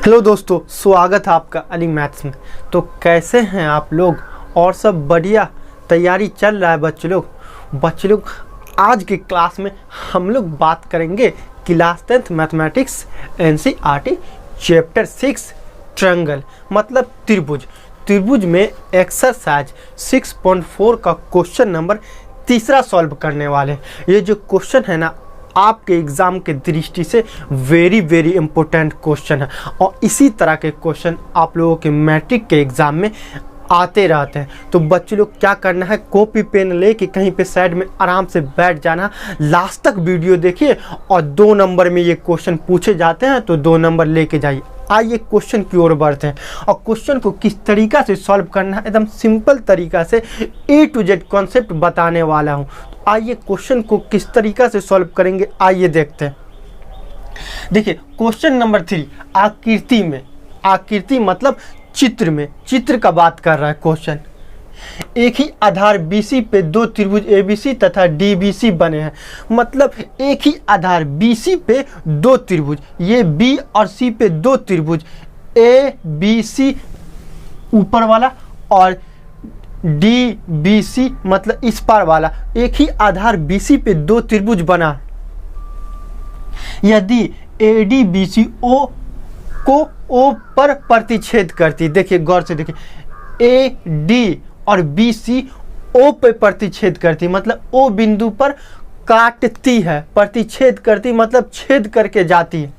Hello दोस्तों, स्वागत है आपका अली मैथ्स में। तो कैसे हैं आप लोग? और सब बढ़िया? तैयारी चल रहा है बच्चे लोग। आज की क्लास में हम लोग बात करेंगे class 10th mathematics NCERT chapter 6 triangle मतलब त्रिभुज में एक्सरसाइज 6.4 का क्वेश्चन नंबर 3 सॉल्व करने वाले। ये जो क्वेश्चन है ना, आपके एग्ज़ाम के दृष्टि से वेरी इम्पोर्टेंट क्वेश्चन है और इसी तरह के क्वेश्चन आप लोगों के मैट्रिक के एग्ज़ाम में आते रहते हैं। तो बच्चे लोग क्या करना है, कॉपी पेन लेके कहीं पे साइड में आराम से बैठ जाना, लास्ट तक वीडियो देखिए और 2 नंबर में ये क्वेश्चन पूछे जाते हैं तो 2 नंबर लेके जाइए। आइए क्वेश्चन की ओर बढ़ते हैं और क्वेश्चन को किस तरीक़ा से सॉल्व करना है, एकदम सिंपल तरीक़ा से A to Z कॉन्सेप्ट बताने वाला हूँ। तो आइए क्वेश्चन को किस तरीक़ा से सॉल्व करेंगे, आइए देखते हैं। देखिए क्वेश्चन नंबर 3 आकृति मतलब चित्र का बात कर रहा है क्वेश्चन। एक ही आधार BC पे 2 त्रिभुज ABC तथा DBC बने हैं। मतलब एक ही आधार BC पे 2 त्रिभुज, ये B और C पे 2 त्रिभुज ABC ऊपर वाला और DBC मतलब इस पार वाला, एक ही आधार BC पे 2 त्रिभुज बना। यदि ADBC O को O पर प्रतिच्छेद करती, देखिए गौर से देखिए, AD और BC O पे प्रतिच्छेद करती मतलब O बिंदु पर काटती है, प्रतिच्छेद करती मतलब छेद करके जाती है।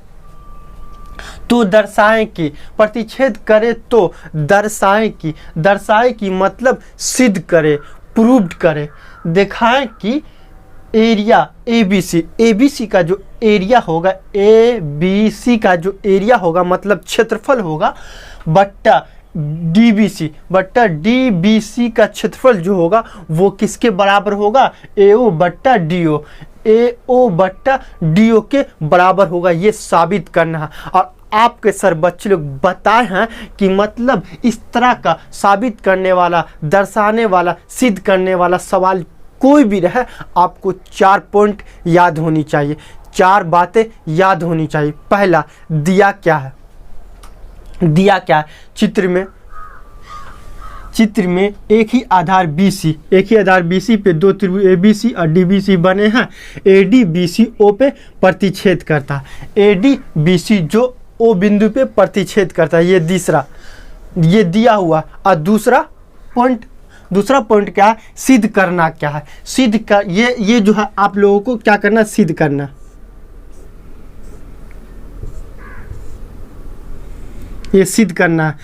तो दर्शाएं कि, प्रतिच्छेद करे तो दर्शाएं कि मतलब सिद्ध करे, प्रूव्ड करे, दिखाएं कि एरिया ABC का जो एरिया होगा, ABC का जो एरिया होगा मतलब क्षेत्रफल होगा बट्टा DBC का क्षेत्रफल जो होगा वो किसके बराबर होगा, AO बट्टा DO के बराबर होगा। ये साबित करना है और आपके सर बच्चे लोग बताए हैं कि मतलब इस तरह का साबित करने वाला, दर्शाने वाला, सिद्ध करने वाला सवाल कोई भी रहे, आपको 4 पॉइंट याद होनी चाहिए, 4 बातें याद होनी चाहिए। पहला, दिया क्या है, चित्र में एक ही आधार BC पे 2 त्रिभुज ABC और DBC बने हैं। ADBC O पे प्रतिच्छेद करता है, ADBC जो O बिंदु पे प्रतिच्छेद करता है। ये तीसरा, ये दिया हुआ। और दूसरा पॉइंट क्या है, सिद्ध करना क्या है, ये जो है आप लोगों को क्या करना, सिद्ध करना। ये सिद्ध करना है।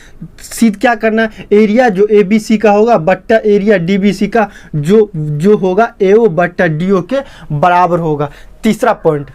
सिद्ध क्या करना है, एरिया जो ABC का होगा बट्टा एरिया DBC का जो होगा AO बट्टा DO के बराबर होगा। तीसरा पॉइंट,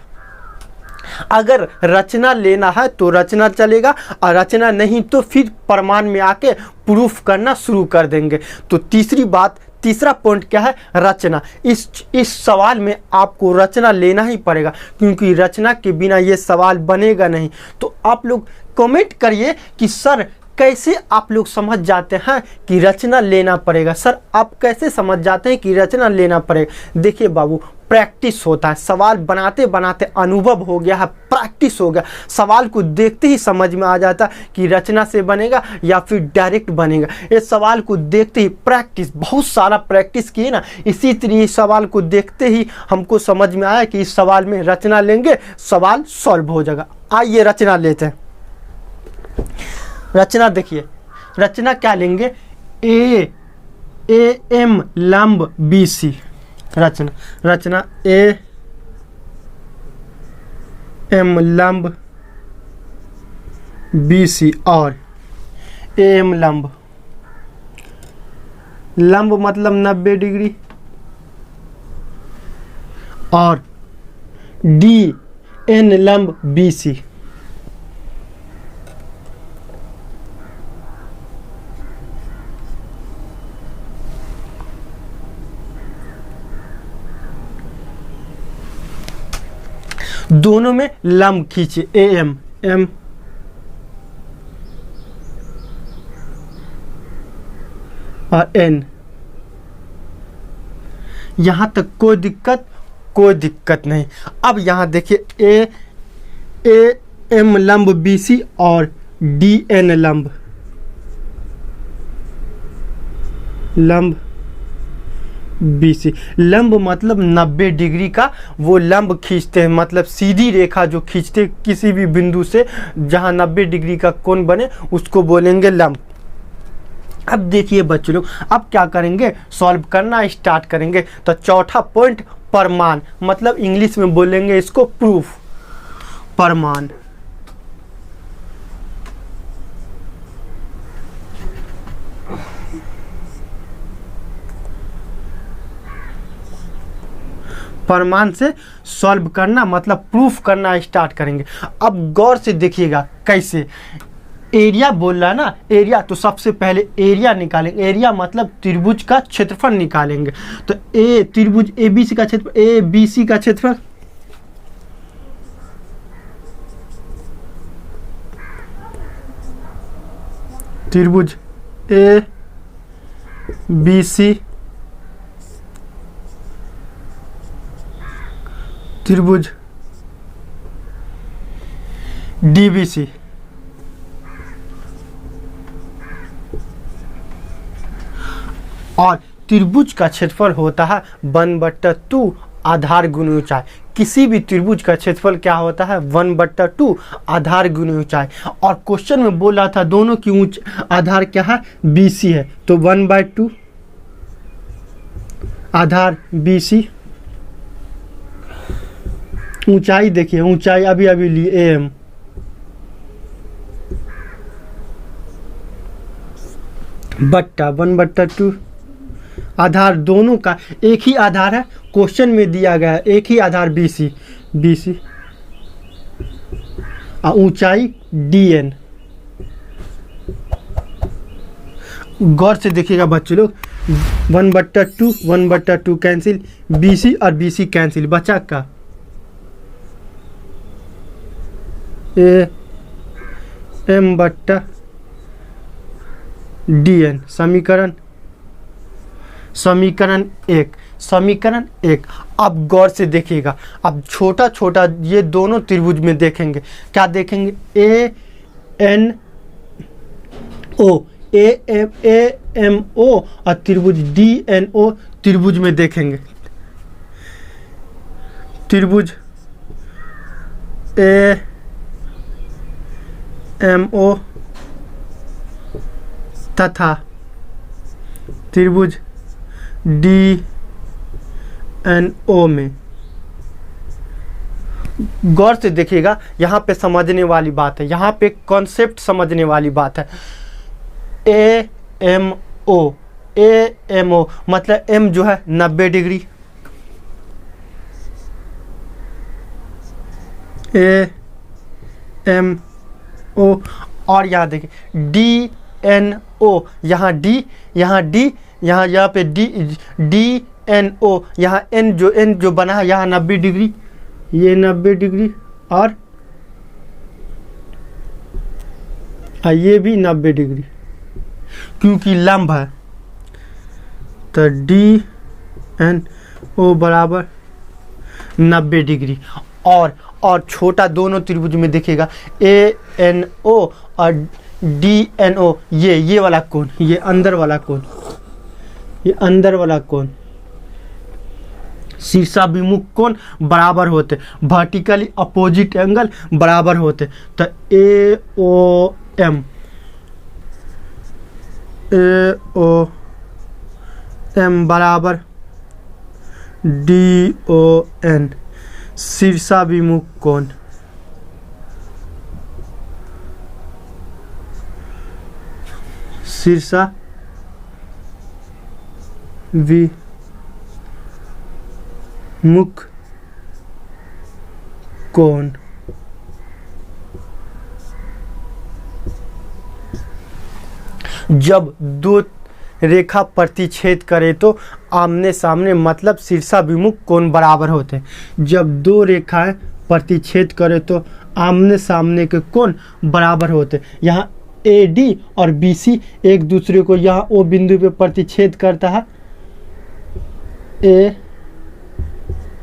अगर रचना लेना है तो रचना चलेगा और रचना नहीं तो फिर प्रमाण में आके प्रूफ करना शुरू कर देंगे। तो तीसरा पॉइंट क्या है, रचना। इस सवाल में आपको रचना लेना ही पड़ेगा क्योंकि रचना के बिना ये सवाल बनेगा नहीं। तो आप लोग कमेंट करिए कि सर कैसे आप लोग समझ जाते हैं कि रचना लेना पड़ेगा। सर आप कैसे समझ जाते हैं कि रचना लेना पड़ेगा? देखिए बाबू, प्रैक्टिस होता है, सवाल बनाते बनाते अनुभव हो गया है, प्रैक्टिस हो गया, सवाल को देखते ही समझ में आ जाता कि रचना से बनेगा या फिर डायरेक्ट बनेगा। ये सवाल को देखते ही प्रैक्टिस, बहुत सारा प्रैक्टिस किए ना, इसी तरह सवाल को देखते ही हमको समझ में आया कि इस सवाल में रचना लेंगे, सवाल सॉल्व हो जाएगा। आइए रचना लेते हैं। रचना देखिए, रचना क्या लेंगे, AM लंब BC। रचना AM लंब BC और AM लंब मतलब 90 डिग्री और DN लंब BC। दोनों में लंब खींचिए, AM और N। यहाँ तक कोई दिक्कत नहीं। अब यहाँ देखिए A M लंब BC और डी एन लंब, लंब बी सी। लंब मतलब 90 डिग्री का वो लंब खींचते हैं, मतलब सीधी रेखा जो खींचते किसी भी बिंदु से जहां 90 डिग्री का कोण बने उसको बोलेंगे लंब। अब देखिए बच्चों लोग, अब क्या करेंगे, सॉल्व करना स्टार्ट करेंगे। तो चौथा पॉइंट प्रमाण, मतलब इंग्लिश में बोलेंगे इसको प्रूफ, प्रमाण। प्रमाण से सॉल्व करना मतलब प्रूफ करना स्टार्ट करेंगे। अब गौर से देखिएगा कैसे। एरिया बोल रहा है ना, एरिया, तो सबसे पहले एरिया निकालेंगे। एरिया मतलब त्रिभुज का क्षेत्रफल निकालेंगे। तो ए त्रिभुज ए बी सी का क्षेत्रफल, ए बी सी का क्षेत्रफल, त्रिभुज ए बी सी, त्रिभुज डीबीसी, और त्रिभुज का क्षेत्रफल होता है 1/2 आधार गुणा ऊंचाई। किसी भी त्रिभुज का क्षेत्रफल क्या होता है, 1/2 आधार गुणा ऊंचाई। और क्वेश्चन में बोल रहा था दोनों की आधार क्या है, बीसी है, तो 1/2 आधार बीसी। ऊंचाई देखिए, ऊंचाई अभी अभी ली एम, बट्टा 1/2 आधार, दोनों का एक ही आधार है, क्वेश्चन में दिया गया है एक ही आधार बीसी, बीसी और ऊंचाई डीएन। गौर से देखिएगा बच्चों लोग, 1/2 कैंसिल, बीसी और बीसी कैंसिल, बचा का ए एम बट्टा डी एन। समीकरण एक। अब गौर से देखिएगा, अब छोटा छोटा ये दोनों त्रिभुज में देखेंगे, क्या देखेंगे, A N O, A M O और त्रिभुज डी एन ओ त्रिभुज में देखेंगे। त्रिभुज ए एम ओ तथा त्रिभुज डी एन ओ में। गौर से देखिएगा, यहाँ पे समझने वाली बात है, यहाँ पे कॉन्सेप्ट समझने वाली बात है। A M O, A M O मतलब एम जो है 90 डिग्री, ए एम ओ, और यहाँ देखिए डी एन ओ, यहाँ डी, यहाँ डी, यहाँ पे डी एन ओ, यहाँ एन जो बना है यहाँ 90 डिग्री, ये 90 डिग्री और ये भी 90 डिग्री, क्योंकि लंब है। तो डी एन ओ बराबर 90 डिग्री। और छोटा दोनों त्रिभुज में देखिएगा, ए एन ओ और डी एन ओ, ये वाला कोण, ये अंदर वाला कोण, ये अंदर वाला कोण, शीर्षाभिमुख कोण बराबर होते, वर्टिकली अपोजिट एंगल बराबर होते। तो ए ओ एम बराबर डी ओ एन, शीर्षाभिमुख कोण। शीर्षा विमुख कोण। जब दो रेखा प्रतिच्छेद करे तो आमने सामने मतलब शीर्षाभिमुख कोण बराबर होते हैं। जब दो रेखाएं प्रतिच्छेद करे तो आमने सामने के कोण बराबर होते। यहाँ ए डी और बी सी एक दूसरे को यहाँ ओ बिंदु पे प्रतिच्छेद करता है, ए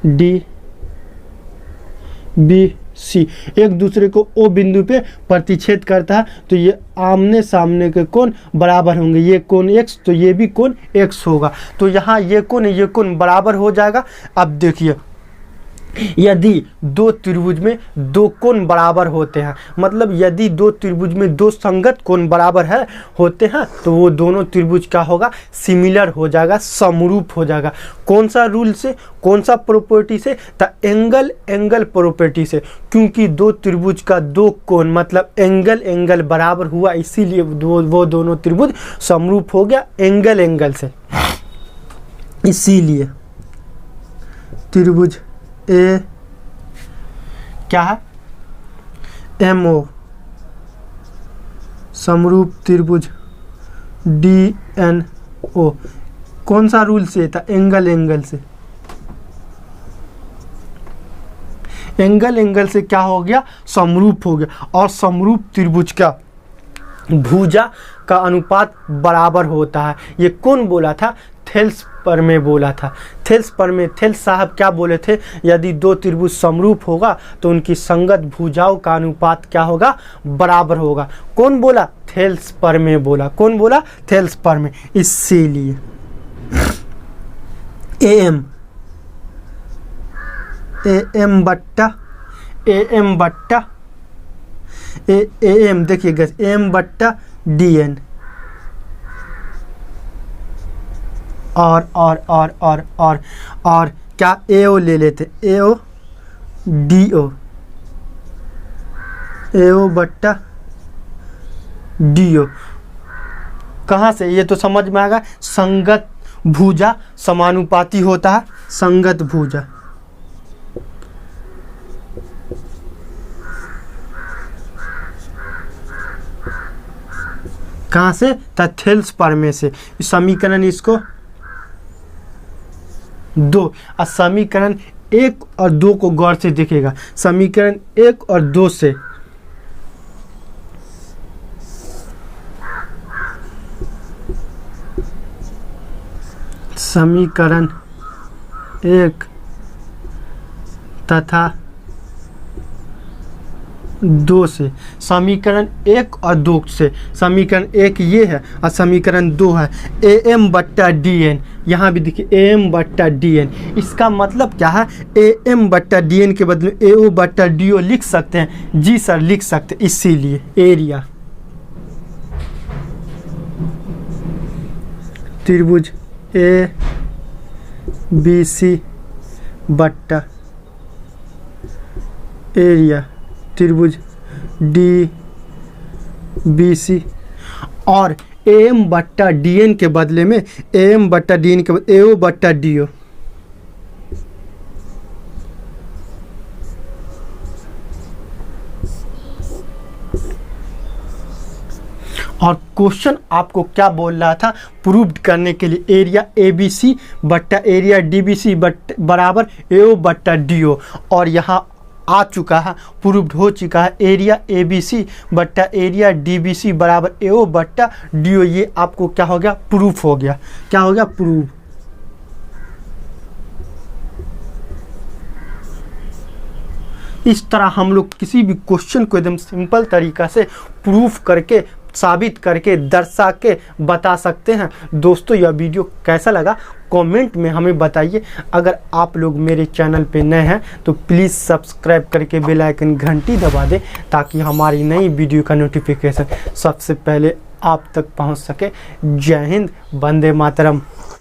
डी बी सी, एक दूसरे को ओ बिंदु पे प्रतिच्छेद करता है तो ये आमने सामने के कोण बराबर होंगे। ये कोण x तो ये भी कोण x होगा। तो यहाँ ये कोण बराबर हो जाएगा। अब देखिए, यदि दो त्रिभुज में दो कोण बराबर होते हैं, मतलब यदि दो त्रिभुज में दो संगत कोण बराबर होते हैं तो वो दोनों त्रिभुज का होगा सिमिलर हो जाएगा, समरूप हो जाएगा। कौन सा रूल से, कौन सा प्रॉपर्टी से? तो एंगल प्रॉपर्टी से। क्योंकि दो त्रिभुज का दो कोण मतलब एंगल बराबर हुआ, इसीलिए वो दोनों त्रिभुज समरूप हो गया एंगल से। इसीलिए त्रिभुज ए क्या है? MO समरूप त्रिभुज DNO। कौन सा रूल से था? एंगल से। एंगल से क्या हो गया? समरूप हो गया। और समरूप त्रिभुज का भुजा का अनुपात बराबर होता है। ये कौन बोला था? थेल्स प्रमेय बोला था। थेल्स साहब क्या बोले थे? यदि दो त्रिभुज समरूप होगा तो उनकी संगत भुजाओं का अनुपात क्या होगा? बराबर होगा। कौन बोला? थेल्स प्रमेय बोला। कौन बोला? थेल्स प्रमेय। इसीलिए AM देखिएगा AM/DN और क्या AO ले लेते? AO/DO कहाँ से? ये तो समझ में आएगा। संगत भुजा समानुपाती होता है। संगत भुजा कहाँ से? थेल्स प्रमेय से। समीकरण इसको 2 और समीकरण 1 और 2 को गौर से देखेगा। समीकरण 1 और 2 से समीकरण 1 तथा 2 से, समीकरण 1 और 2 से, समीकरण 1 ये है और समीकरण 2 है AM/DN। यहाँ भी देखिए AM/DN। इसका मतलब क्या है? AM/DN के बदले AO/DO लिख सकते हैं। जी सर लिख सकते। इसीलिए एरिया त्रिभुज ABC बट्टा एरिया त्रिभुज DBC और AM/DN के बदले में AM/DN के बदले AO/DO। और क्वेश्चन आपको क्या बोल रहा था? प्रूव्ड करने के लिए एरिया ABC बट्टा एरिया DBC बराबर AO/DO। और यहाँ आ चुका है, प्रूव्ड हो चुका है। एरिया ABC बट्टा एरिया DBC बराबर AO/DO। ये आपको क्या हो गया? प्रूफ हो गया। क्या हो गया? प्रूफ। इस तरह हम लोग किसी भी क्वेश्चन को एकदम सिंपल तरीका से प्रूफ करके, साबित करके, दर्शा के बता सकते हैं। दोस्तों यह वीडियो कैसा लगा कमेंट में हमें बताइए। अगर आप लोग मेरे चैनल पे नए हैं तो प्लीज़ सब्सक्राइब करके बेल आइकन घंटी दबा दें ताकि हमारी नई वीडियो का नोटिफिकेशन सबसे पहले आप तक पहुंच सके। जय हिंद, वंदे मातरम।